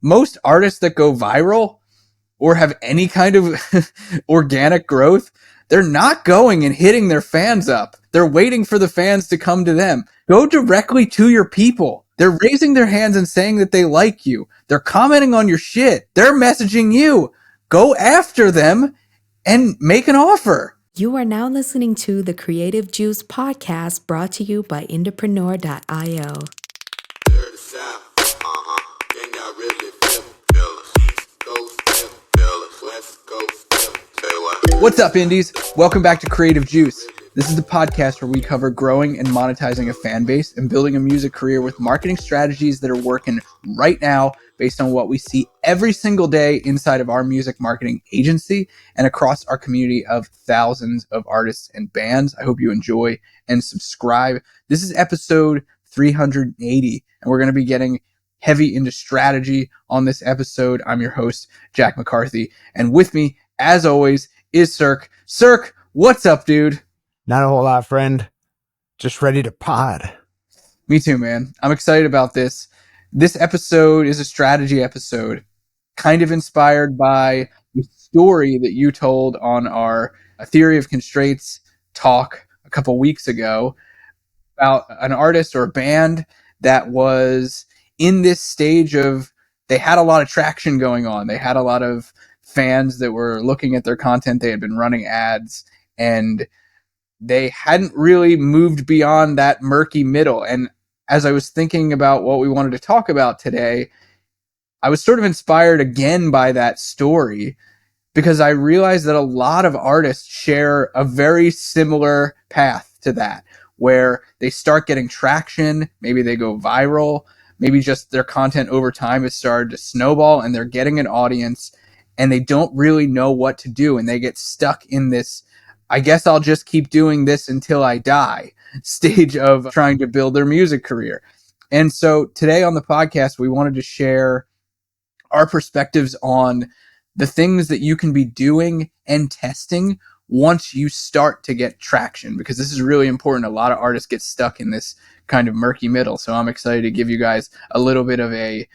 most artists that go viral or have any kind of organic growth, they're not going and hitting their fans up. They're waiting for the fans to come to them. Go directly to your people. They're raising their hands and saying that they like you. They're commenting on your shit. They're messaging you. Go after them and make an offer. You are now listening to the Creative Juice podcast brought to you by Entrepreneur.io. What's up, indies? Welcome back to Creative Juice. This is the podcast where we cover growing and monetizing a fan base and building a music career with marketing strategies that are working right now based on what we see every single day inside of our music marketing agency and across our community of thousands of artists and bands. I hope you enjoy and subscribe. This is episode 380, and we're going to be getting heavy into strategy on this episode. I'm your host, Jack McCarthy, and with me, as always, is Circa. Circa, what's up, dude? Not a whole lot, friend. Just ready to pod. Me too, man. I'm excited about this. This episode is a strategy episode, kind of inspired by the story that you told on our Theory of Constraints talk a couple weeks ago about an artist or a band that was in this stage of, they had a lot of traction going on. They had a lot of fans that were looking at their content. They had been running ads and they hadn't really moved beyond that murky middle. And as I was thinking about what we wanted to talk about today, I was sort of inspired again by that story because I realized that a lot of artists share a very similar path to that, where they start getting traction, maybe they go viral, maybe just their content over time has started to snowball and they're getting an audience and they don't really know what to do. And they get stuck in this, I guess I'll just keep doing this until I die stage of trying to build their music career. And so today on the podcast, we wanted to share our perspectives on the things that you can be doing and testing once you start to get traction, because this is really important. A lot of artists get stuck in this kind of murky middle. So I'm excited to give you guys a little bit of a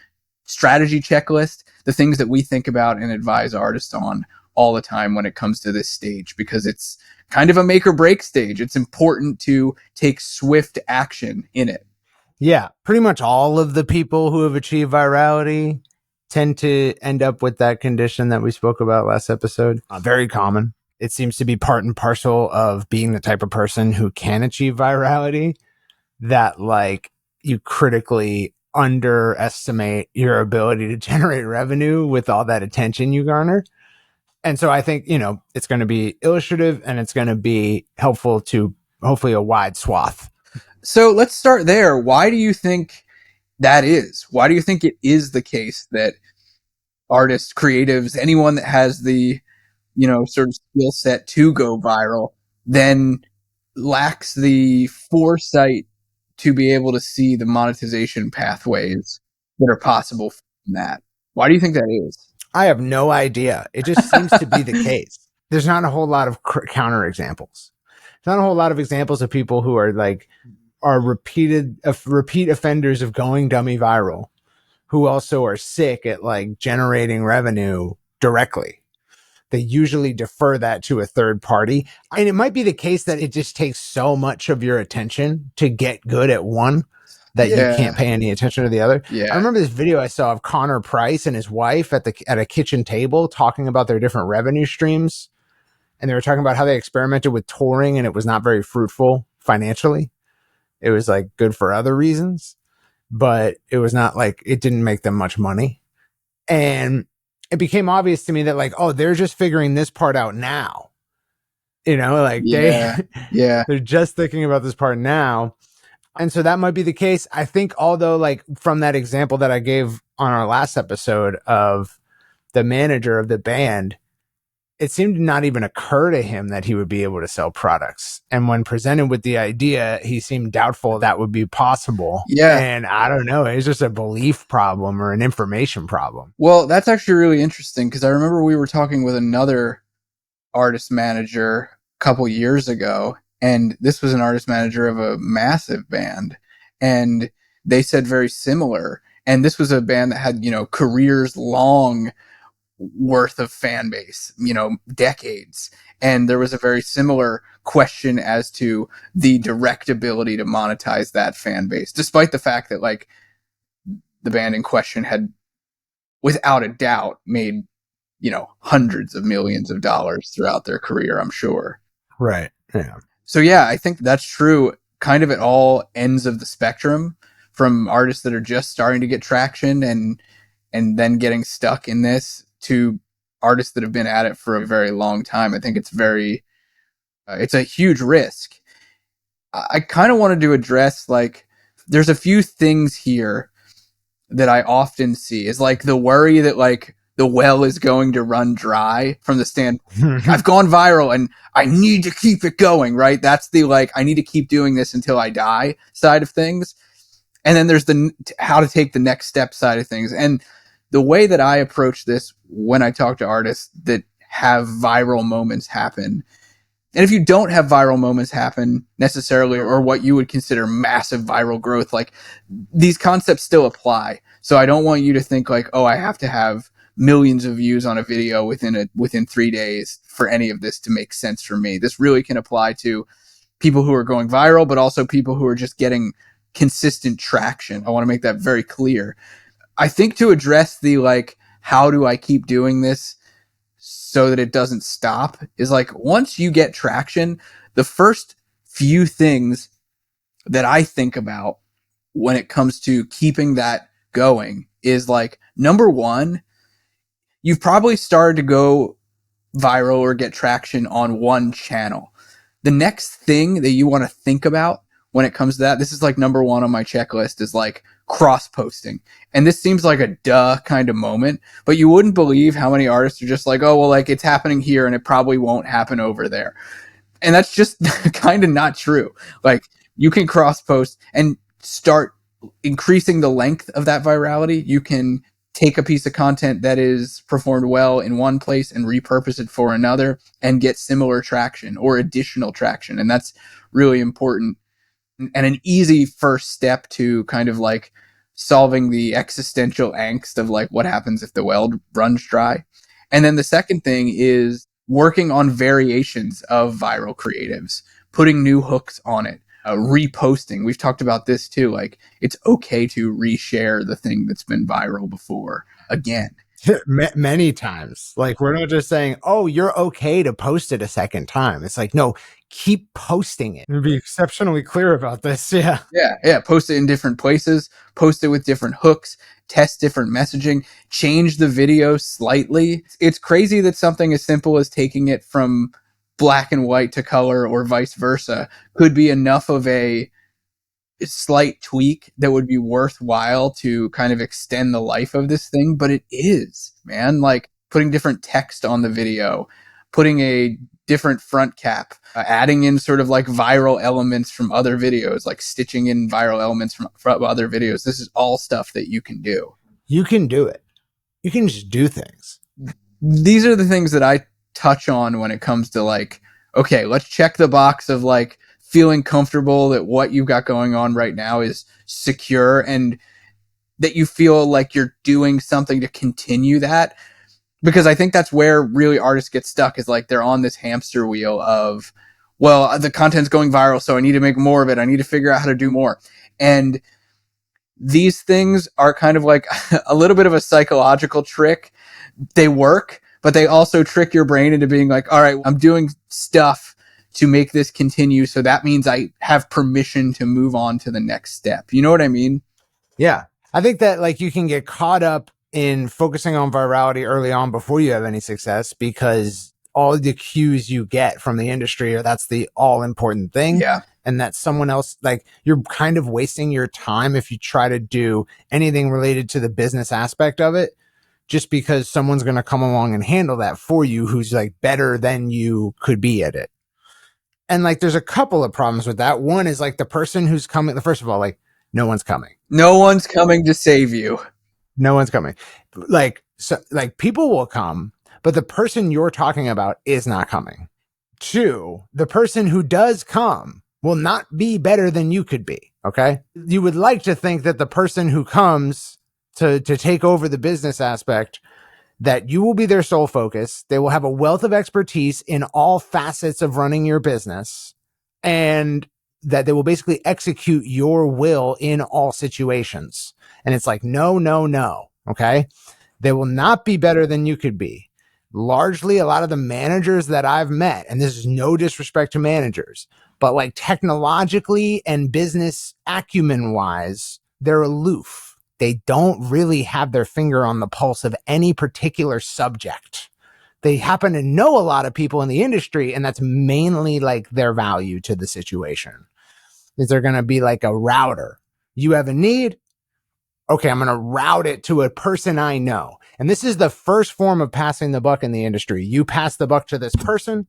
strategy checklist, the things that we think about and advise artists on all the time when it comes to this stage, because it's kind of a make or break stage. It's important to take swift action in it. Yeah, pretty much all of the people who have achieved virality tend to end up with that condition that we spoke about last episode. Very common. It seems to be part and parcel of being the type of person who can achieve virality, that like you critically underestimate your ability to generate revenue with all that attention you garner. And so I think, it's going to be illustrative and it's going to be helpful to hopefully a wide swath. So let's start there. Why do you think that is? Why do you think it is the case that artists, creatives, anyone that has the, sort of skill set to go viral then lacks the foresight to be able to see the monetization pathways that are possible from that? Why do you think that is? I have no idea. It just seems to be the case. There's not a whole lot of counter examples. There's not a whole lot of examples of people who are repeat offenders of going dummy viral, who also are sick at like generating revenue directly. They usually defer that to a third party. And it might be the case that it just takes so much of your attention to get good at one that you can't pay any attention to the other. Yeah. I remember this video I saw of Connor Price and his wife at a kitchen table talking about their different revenue streams. And they were talking about how they experimented with touring and it was not very fruitful financially. It was like good for other reasons, but it was not like, it didn't make them much money. And it became obvious to me that like, oh, they're just figuring this part out now. They're just thinking about this part now. And so that might be the case. I think, although, like from that example that I gave on our last episode of the manager of the band, it seemed to not even occur to him that he would be able to sell products. And when presented with the idea, he seemed doubtful that would be possible. Yeah. And I don't know, it's just a belief problem or an information problem. Well, that's actually really interesting because I remember we were talking with another artist manager a couple years ago, and this was an artist manager of a massive band. And they said very similar. And this was a band that had, careers long worth of fan base, decades. And there was a very similar question as to the direct ability to monetize that fan base, despite the fact that like the band in question had without a doubt made, hundreds of millions of dollars throughout their career, I'm sure. Right. Yeah. So yeah, I think that's true kind of at all ends of the spectrum, from artists that are just starting to get traction and then getting stuck in this to artists that have been at it for a very long time. I think it's it's a huge risk. I kind of wanted to address, like, there's a few things here that I often see is like the worry that like the well is going to run dry from the stand. I've gone viral and I need to keep it going, right? That's the like, I need to keep doing this until I die side of things. And then there's the how to take the next step side of things. And the way that I approach this when I talk to artists that have viral moments happen, and if you don't have viral moments happen necessarily, or what you would consider massive viral growth, like, these concepts still apply. So I don't want you to think like, oh, I have to have millions of views on a video within 3 days for any of this to make sense for me. This really can apply to people who are going viral, but also people who are just getting consistent traction. I want to make that very clear. I think to address the like, how do I keep doing this so that it doesn't stop, is like, once you get traction, the first few things that I think about when it comes to keeping that going is like, number one, you've probably started to go viral or get traction on one channel. The next thing that you want to think about when it comes to that, this is like number one on my checklist, is like cross posting. And this seems like a duh kind of moment, but you wouldn't believe how many artists are just like, oh, well, like, it's happening here and it probably won't happen over there. And that's just kind of not true. Like, you can cross post and start increasing the length of that virality. You can take a piece of content that is performed well in one place and repurpose it for another and get similar traction or additional traction. And that's really important and an easy first step to kind of like solving the existential angst of like, what happens if the well runs dry. And then the second thing is working on variations of viral creatives, putting new hooks on it, reposting. We've talked about this too. Like, it's okay to reshare the thing that's been viral before again. Many times. Like, we're not just saying, oh, you're okay to post it a second time. It's like, no, keep posting it. Be exceptionally clear about this. Yeah. Yeah. Post it in different places, post it with different hooks, test different messaging, change the video slightly. It's crazy that something as simple as taking it from black and white to color or vice versa could be enough of a slight tweak that would be worthwhile to kind of extend the life of this thing. But it is, man, like putting different text on the video, putting a different front cap, adding in sort of like viral elements from other videos, like stitching in viral elements from other videos. This is all stuff that you can do. You can do it. You can just do things. These are the things that I touch on when it comes to like, okay, let's check the box of like feeling comfortable that what you've got going on right now is secure and that you feel like you're doing something to continue that. Because I think that's where really artists get stuck, is like they're on this hamster wheel of, well, the content's going viral, so I need to make more of it. I need to figure out how to do more. And these things are kind of like a little bit of a psychological trick. They work, but they also trick your brain into being like, all right, I'm doing stuff to make this continue. So that means I have permission to move on to the next step. You know what I mean? Yeah. I think that like you can get caught up in focusing on virality early on before you have any success, because all the cues you get from the industry are that's the all important thing. Yeah. And that someone else, like, you're kind of wasting your time if you try to do anything related to the business aspect of it, just because someone's going to come along and handle that for you who's like better than you could be at it. And like, there's a couple of problems with that. One is like the person who's coming, first of all, like, no one's coming. No one's coming to save you. No one's coming. Like, so, like, people will come, but the person you're talking about is not coming. Two, the person who does come will not be better than you could be. Okay. You would like to think that the person who comes to take over the business aspect, that you will be their sole focus. They will have a wealth of expertise in all facets of running your business, and that they will basically execute your will in all situations. And it's like, no, no, no. Okay. They will not be better than you could be. Largely, a lot of the managers that I've met, and this is no disrespect to managers, but like technologically and business acumen wise, they're aloof. They don't really have their finger on the pulse of any particular subject. They happen to know a lot of people in the industry, and that's mainly like their value to the situation. Is they're going to be like a router. You have a need. Okay, I'm going to route it to a person I know. And this is the first form of passing the buck in the industry. You pass the buck to this person,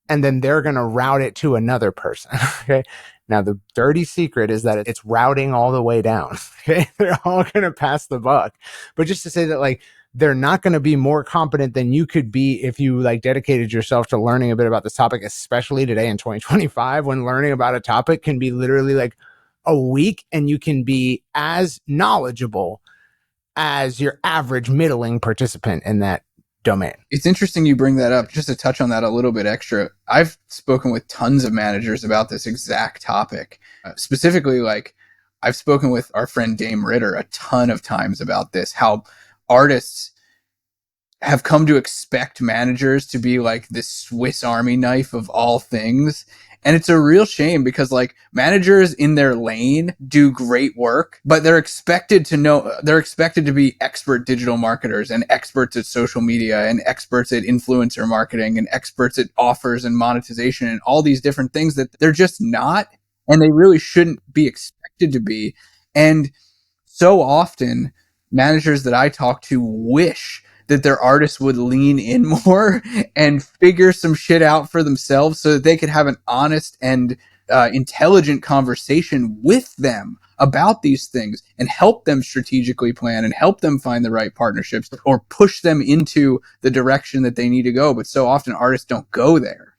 and then they're going to route it to another person. Okay. Now, the dirty secret is that it's routing all the way down. Okay. They're all going to pass the buck. But just to say that, like, they're not going to be more competent than you could be if you like dedicated yourself to learning a bit about this topic, especially today in 2025, when learning about a topic can be literally like a week and you can be as knowledgeable as your average middling participant in that domain. It's interesting you bring that up. Just to touch on that a little bit extra, I've spoken with tons of managers about this exact topic. Specifically, like, I've spoken with our friend Dame Ritter a ton of times about this, how artists have come to expect managers to be like this Swiss Army knife of all things. And it's a real shame because like managers in their lane do great work, but they're expected to be expert digital marketers and experts at social media and experts at influencer marketing and experts at offers and monetization and all these different things that they're just not, and they really shouldn't be expected to be. And so often managers that I talk to wish that their artists would lean in more and figure some shit out for themselves so that they could have an honest and intelligent conversation with them about these things and help them strategically plan and help them find the right partnerships or push them into the direction that they need to go. But so often artists don't go there.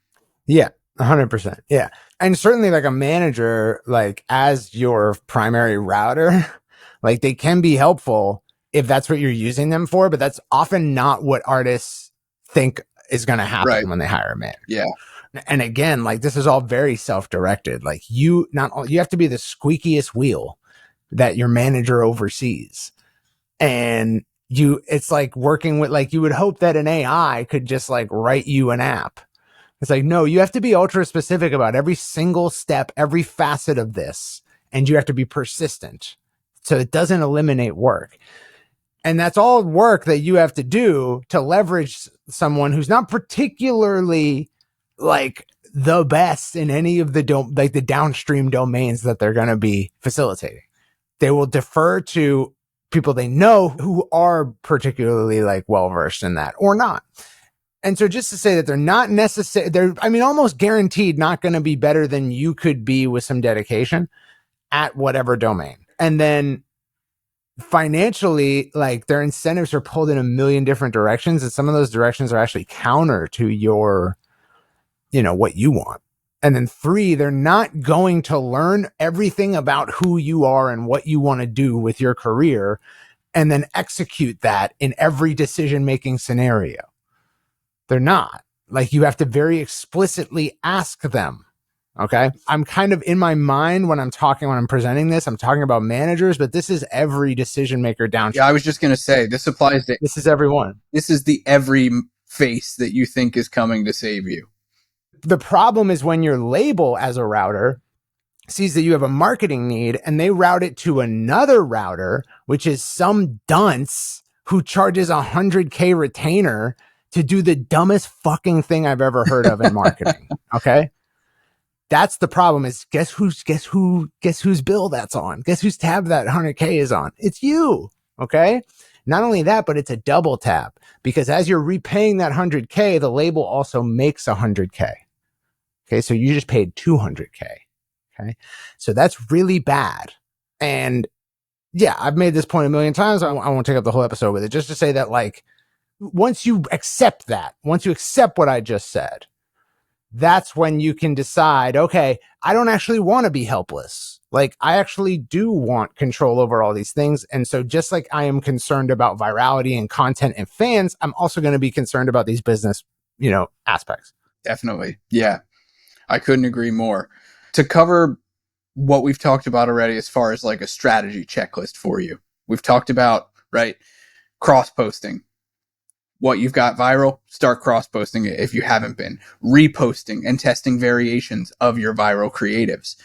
Yeah, 100%. Yeah. And certainly like a manager, like as your primary router, like they can be helpful if that's what you're using them for, but that's often not what artists think is going to happen when they hire a manager. Yeah. And again, like this is all very self-directed. Like you have to be the squeakiest wheel that your manager oversees. And it's like working with, like, you would hope that an AI could just like write you an app. It's like, no, you have to be ultra specific about every single step, every facet of this. And you have to be persistent so it doesn't eliminate work. And that's all work that you have to do to leverage someone who's not particularly like the best in any of the the downstream domains that they're going to be facilitating. They will defer to people they know who are particularly like well-versed in that or not. And so just to say that they're not necessary, almost guaranteed not going to be better than you could be with some dedication at whatever domain. And then financially, like their incentives are pulled in a million different directions, and some of those directions are actually counter to your, what you want. And then 3, they're not going to learn everything about who you are and what you want to do with your career and then execute that in every decision-making scenario. They're not. Like, you have to very explicitly ask them. Okay. I'm kind of in my mind when I'm presenting this, I'm talking about managers, but this is every decision maker downstream. Yeah, I was just going to say, this is everyone. This is the every face that you think is coming to save you. The problem is when your label as a router sees that you have a marketing need and they route it to another router, which is some dunce who charges $100K retainer to do the dumbest fucking thing I've ever heard of in marketing. Okay. That's the problem, is guess whose bill that's on? Guess whose tab that 100K is on? It's you. Okay. Not only that, but it's a double tab, because as you're repaying that 100K, the label also makes 100K. Okay. So you just paid 200K. Okay. So that's really bad. And yeah, I've made this point a million times. I won't take up the whole episode with it, just to say that, like, once you accept what I just said, that's when you can decide, okay, I don't actually want to be helpless. Like, I actually do want control over all these things. And so just like I am concerned about virality and content and fans, I'm also going to be concerned about these business, aspects. Definitely. Yeah. I couldn't agree more. To cover what we've talked about already as far as like a strategy checklist for you. We've talked about, right, cross posting. What you've got viral, start cross posting it if you haven't been. Reposting and testing variations of your viral creatives.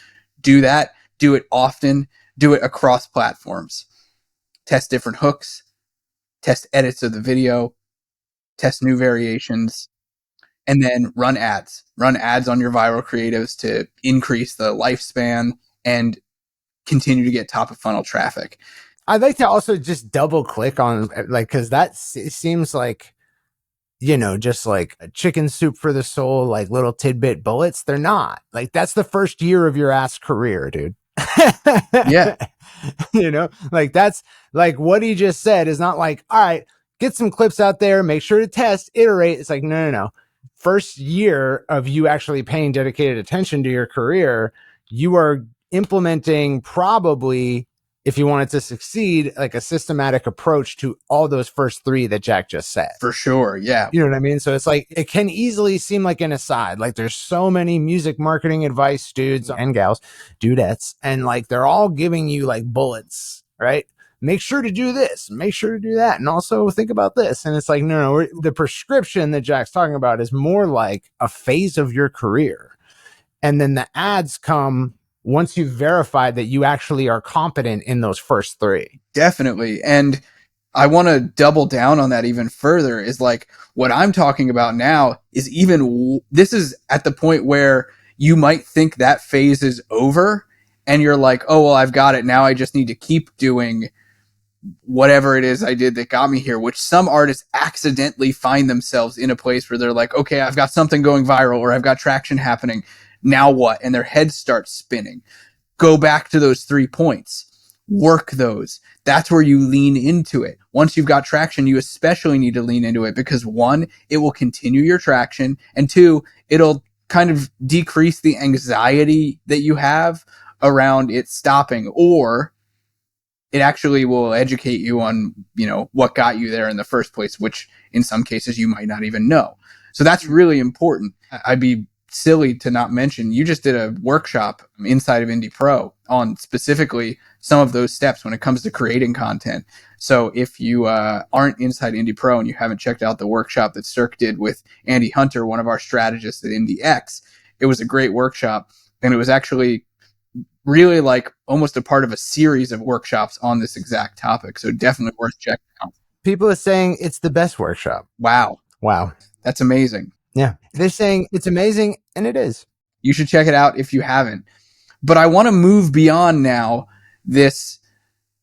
Do that. Do it often. Do it across platforms. Test different hooks. Test edits of the video. Test new variations. And then run ads. Run ads on your viral creatives to increase the lifespan and continue to get top of funnel traffic. I'd like to also just double click on, like, because that seems like, just like a chicken soup for the soul, like little tidbit bullets. They're not. Like, that's the first year of your ass career, dude. Yeah. Like, that's like what he just said is not like, all right, get some clips out there, make sure to test, iterate. It's like, no. First year of you actually paying dedicated attention to your career, you are implementing, probably, if you want it to succeed, like a systematic approach to all those first three that Jack just said. For sure. Yeah. You know what I mean? So it's like, it can easily seem like an aside. Like, there's so many music marketing advice dudes and gals, dudettes, and like, they're all giving you like bullets, right? Make sure to do this, make sure to do that, and also think about this. And it's like, no, the prescription that Jack's talking about is more like a phase of your career. And then the ads come once you've verified that you actually are competent in those first three. Definitely. And I want to double down on that even further is like what I'm talking about now is this is at the point where you might think that phase is over and you're like, oh, well, I've got it. Now I just need to keep doing whatever it is I did that got me here, which some artists accidentally find themselves in a place where they're like, okay, I've got something going viral or I've got traction happening. Now what? And their heads start spinning. Go back to those 3 points. Work those. That's where you lean into it. Once you've got traction, you especially need to lean into it because 1, it will continue your traction, and 2, it'll kind of decrease the anxiety that you have around it stopping, or it actually will educate you on, what got you there in the first place, which in some cases you might not even know. So that's really important. I'd be silly to not mention, you just did a workshop inside of Indie Pro on specifically some of those steps when it comes to creating content. So if you aren't inside Indie Pro and you haven't checked out the workshop that Circa did with Andy Hunter, one of our strategists at IndieX, it was a great workshop. And it was actually really like almost a part of a series of workshops on this exact topic. So definitely worth checking out. People are saying it's the best workshop. Wow. That's amazing. Yeah. They're saying it's amazing, and it is. You should check it out if you haven't. But I want to move beyond now this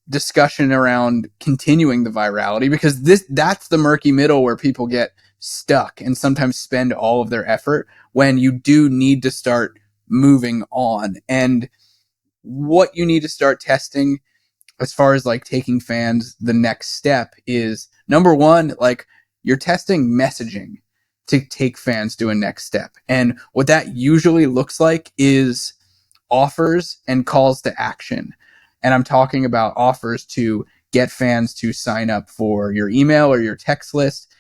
discussion around continuing the virality, because that's the murky middle where people get stuck and sometimes spend all of their effort when you do need to start moving on. And what you need to start testing as far as like taking fans the next step is, number 1, like you're testing messaging to take fans to a next step. And what that usually looks like is offers and calls to action. And I'm talking about offers to get fans to sign up for your email or your text list.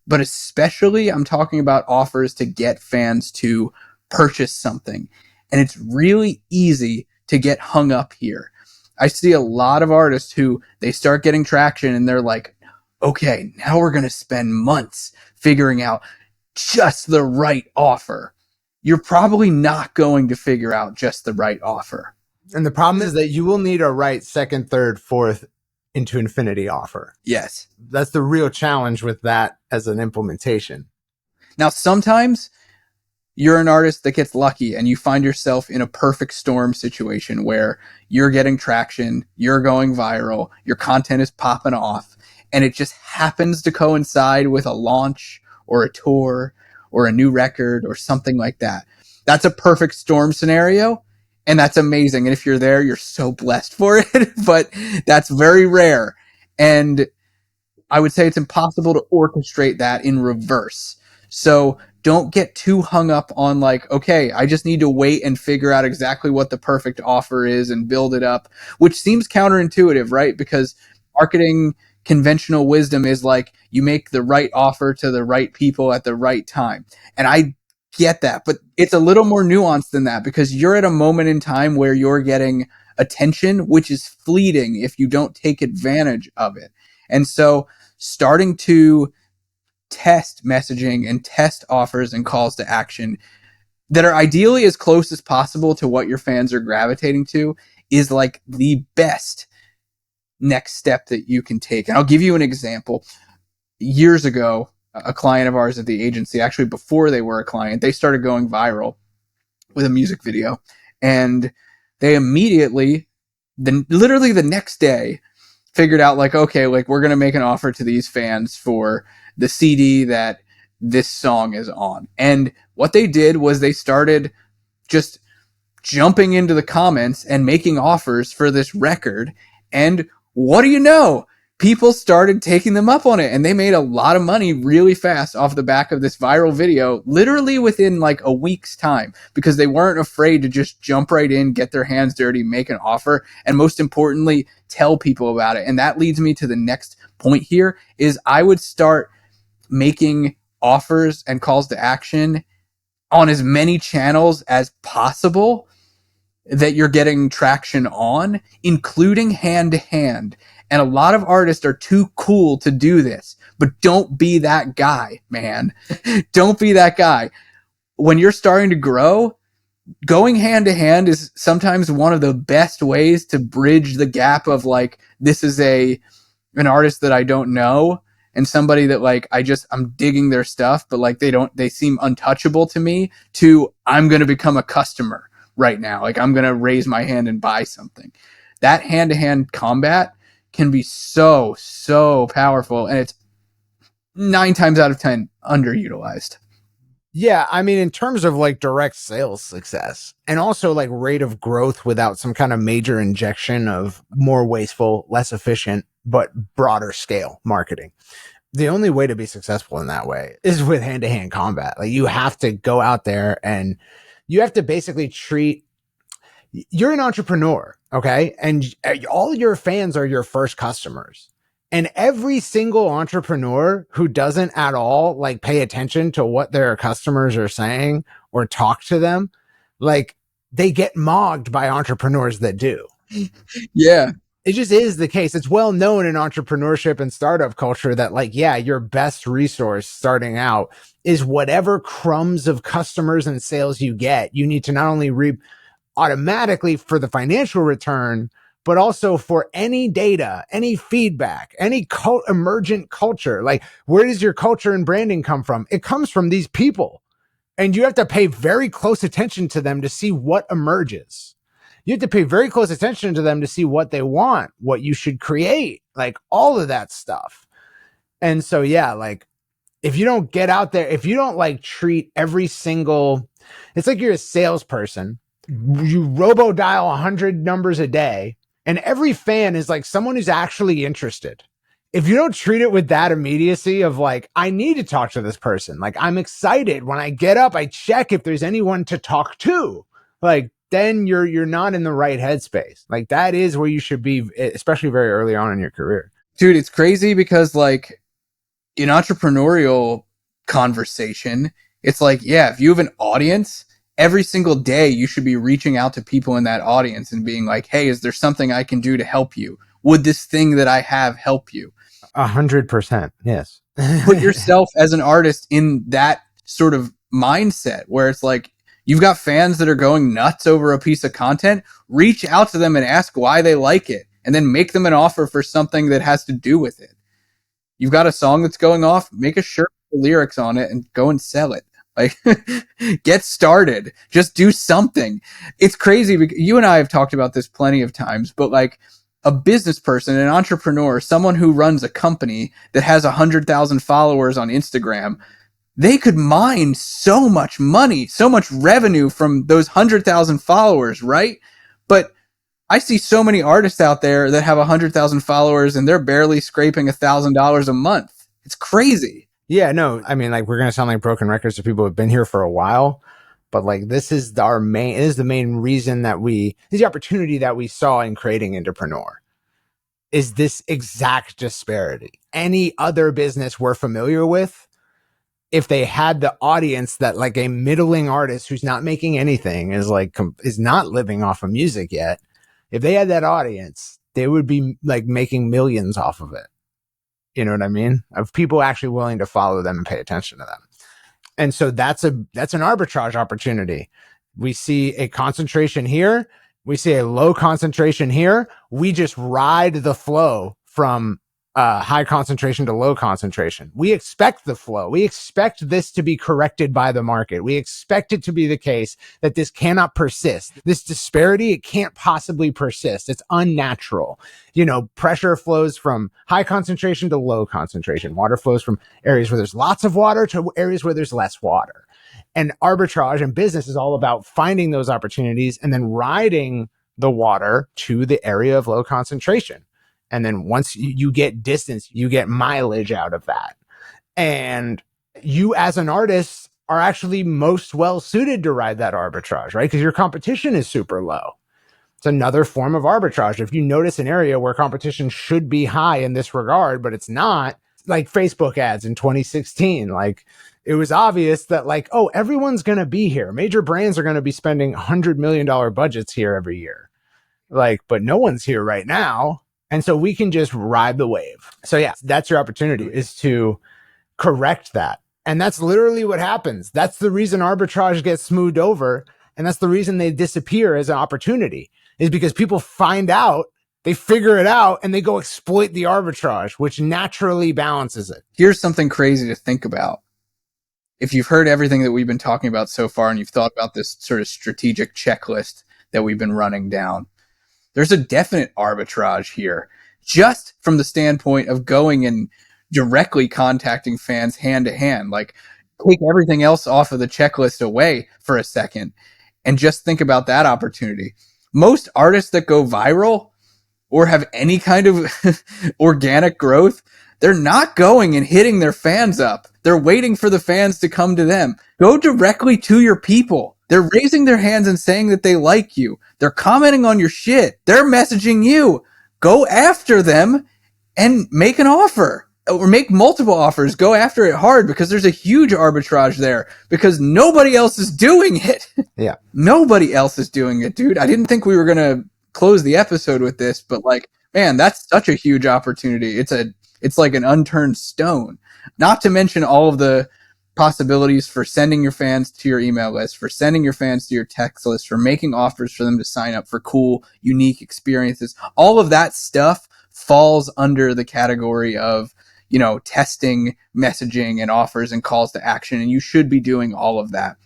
But especially I'm talking about offers to get fans to purchase something. And it's really easy to get hung up here. I see a lot of artists who they start getting traction and they're like, okay, now we're going to spend months figuring out just the right offer. You're probably not going to figure out just the right offer. And the problem is that you will need a right second, third, fourth into infinity offer. Yes. That's the real challenge with that as an implementation. Now, sometimes you're an artist that gets lucky and you find yourself in a perfect storm situation where you're getting traction, you're going viral, your content is popping off, and it just happens to coincide with a launch or a tour or a new record or something like that. That's a perfect storm scenario, and that's amazing. And if you're there, you're so blessed for it, but that's very rare. And I would say it's impossible to orchestrate that in reverse. So don't get too hung up on like, okay, I just need to wait and figure out exactly what the perfect offer is and build it up, which seems counterintuitive, right? Because marketing conventional wisdom is like you make the right offer to the right people at the right time. And I get that, but it's a little more nuanced than that because you're at a moment in time where you're getting attention, which is fleeting if you don't take advantage of it. And so starting to test messaging and test offers and calls to action that are ideally as close as possible to what your fans are gravitating to is like the best next step that you can take. And I'll give you an example. Years ago, a client of ours at the agency, actually before they were a client, they started going viral with a music video. And they immediately, literally the next day, figured out like, okay, like we're going to make an offer to these fans for the CD that this song is on. And what they did was they started just jumping into the comments and making offers for this record. And what do you know? People started taking them up on it, and they made a lot of money really fast off the back of this viral video, literally within like a week's time, because they weren't afraid to just jump right in, get their hands dirty, make an offer, and most importantly, tell people about it. And that leads me to the next point here is I would start making offers and calls to action on as many channels as possible that you're getting traction on, including hand to hand. And a lot of artists are too cool to do this, but don't be that guy, man. Don't be that guy. When you're starting to grow, going hand to hand is sometimes one of the best ways to bridge the gap of like, this is an artist that I don't know and somebody that like, I'm digging their stuff, but like they seem untouchable to me, to I'm going to become a customer right now. Like I'm going to raise my hand and buy something. That hand to hand combat can be so powerful, and it's 9 times out of 10 underutilized. Yeah, I mean, in terms of like direct sales success and also like rate of growth without some kind of major injection of more wasteful, less efficient, but broader scale marketing. The only way to be successful in that way is with hand-to-hand combat. Like you have to go out there and you have to basically you're an entrepreneur, okay? And all your fans are your first customers. And every single entrepreneur who doesn't at all like pay attention to what their customers are saying or talk to them, like they get mogged by entrepreneurs that do. Yeah. It just is the case. It's well known in entrepreneurship and startup culture that like, yeah, your best resource starting out is whatever crumbs of customers and sales you get. You need to not only reap automatically for the financial return, but also for any data, any feedback, any emergent culture. Like, where does your culture and branding come from? It comes from these people. And you have to pay very close attention to them to see what emerges. You have to pay very close attention to them to see what they want, what you should create, like all of that stuff. And so, yeah, like if you don't get out there, if you don't like treat every single, it's like you're a salesperson. You robo dial 100 numbers a day, and every fan is like someone who's actually interested. If you don't treat it with that immediacy of like, I need to talk to this person. Like I'm excited when I get up, I check if there's anyone to talk to. Like then you're not in the right headspace. Like that is where you should be, especially very early on in your career. Dude, it's crazy because like in entrepreneurial conversation, it's like, yeah, if you have an audience, every single day you should be reaching out to people in that audience and being like, hey, is there something I can do to help you? Would this thing that I have help you? 100%. Yes. Put yourself as an artist in that sort of mindset where it's like, you've got fans that are going nuts over a piece of content. Reach out to them and ask why they like it, and then make them an offer for something that has to do with it. You've got a song that's going off, make a shirt with lyrics on it and go and sell it. Like, get started. Just do something. It's crazy because you and I have talked about this plenty of times, but like a business person, an entrepreneur, someone who runs a company that has 100,000 followers on Instagram, they could mine so much money, so much revenue from those 100,000 followers, right? But I see so many artists out there that have 100,000 followers and they're barely scraping $1,000 a month. It's crazy. Yeah, no, I mean, like, we're going to sound like broken records to people who've been here for a while, but like, this is the main reason that this is the opportunity that we saw in creating Entrepreneur, is this exact disparity. Any other business we're familiar with, if they had the audience that like a middling artist who's not making anything, is not living off of music yet, if they had that audience, they would be like making millions off of it. You know what I mean? Of people actually willing to follow them and pay attention to them. And so that's an arbitrage opportunity. We see a concentration here. We see a low concentration here. We just ride the flow from high concentration to low concentration. We expect the flow. We expect this to be corrected by the market. We expect it to be the case that this cannot persist. This disparity, it can't possibly persist. It's unnatural. You know, pressure flows from high concentration to low concentration. Water flows from areas where there's lots of water to areas where there's less water. And arbitrage and business is all about finding those opportunities and then riding the water to the area of low concentration. And then once you get distance, you get mileage out of that. And you as an artist are actually most well suited to ride that arbitrage, right? Because your competition is super low. It's another form of arbitrage. If you notice an area where competition should be high in this regard, but it's not, like Facebook ads in 2016, like it was obvious that like, oh, everyone's going to be here. Major brands are going to be spending $100 million budgets here every year. Like, but no one's here right now. And so we can just ride the wave. So yeah, that's your opportunity, is to correct that. And that's literally what happens. That's the reason arbitrage gets smoothed over. And that's the reason they disappear as an opportunity, is because people find out, they figure it out, and they go exploit the arbitrage, which naturally balances it. Here's something crazy to think about. If you've heard everything that we've been talking about so far, and you've thought about this sort of strategic checklist that we've been running down, there's a definite arbitrage here, just from the standpoint of going and directly contacting fans hand to hand. Like, take everything else off of the checklist away for a second and just think about that opportunity. Most artists that go viral or have any kind of organic growth, they're not going and hitting their fans up. They're waiting for the fans to come to them. Go directly to your people. They're raising their hands and saying that they like you. They're commenting on your shit. They're messaging you. Go after them and make an offer, or make multiple offers. Go after it hard, because there's a huge arbitrage there, because nobody else is doing it. Yeah. Nobody else is doing it, dude. I didn't think we were going to close the episode with this, but like, man, that's such a huge opportunity. It's like an unturned stone. Not to mention all of the possibilities for sending your fans to your email list, for sending your fans to your text list, for making offers for them to sign up for cool, unique experiences. All of that stuff falls under the category of, you know, testing, messaging, and offers and calls to action. And you should be doing all of that.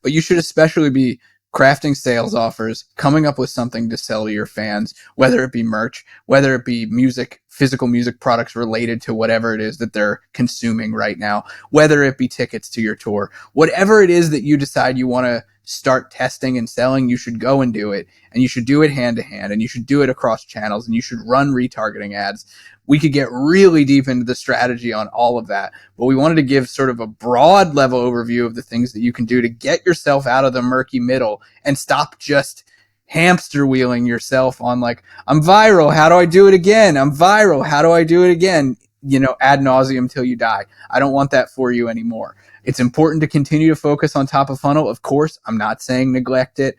But you should especially be crafting sales offers, coming up with something to sell to your fans, whether it be merch, whether it be music, physical music products related to whatever it is that they're consuming right now, whether it be tickets to your tour, whatever it is that you decide you want to start testing and selling, you should go and do it. And you should do it hand to hand, and you should do it across channels, and you should run retargeting ads. We could get really deep into the strategy on all of that, but we wanted to give sort of a broad level overview of the things that you can do to get yourself out of the murky middle and stop just hamster wheeling yourself on like, I'm viral, how do I do it again? I'm viral, how do I do it again? You know, ad nauseum till you die. I don't want that for you anymore. It's important to continue to focus on top of funnel. Of course, I'm not saying neglect it.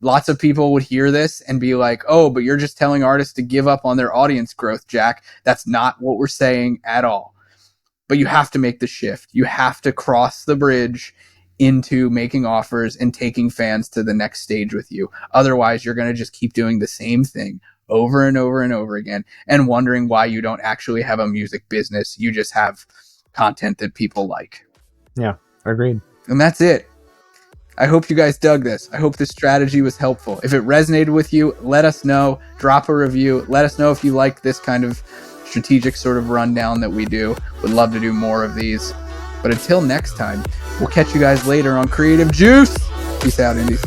Lots of people would hear this and be like, oh, but you're just telling artists to give up on their audience growth, Jack. That's not what we're saying at all. But you have to make the shift. You have to cross the bridge into making offers and taking fans to the next stage with you. Otherwise, you're going to just keep doing the same thing over and over and over again and wondering why you don't actually have a music business. You just have content that people like. Yeah, agreed. And that's it. I hope you guys dug this. I hope this strategy was helpful. If it resonated with you, let us know. Drop a review. Let us know if you like this kind of strategic sort of rundown that we do. Would love to do more of these. But until next time, we'll catch you guys later on Creative Juice. Peace out, Indies.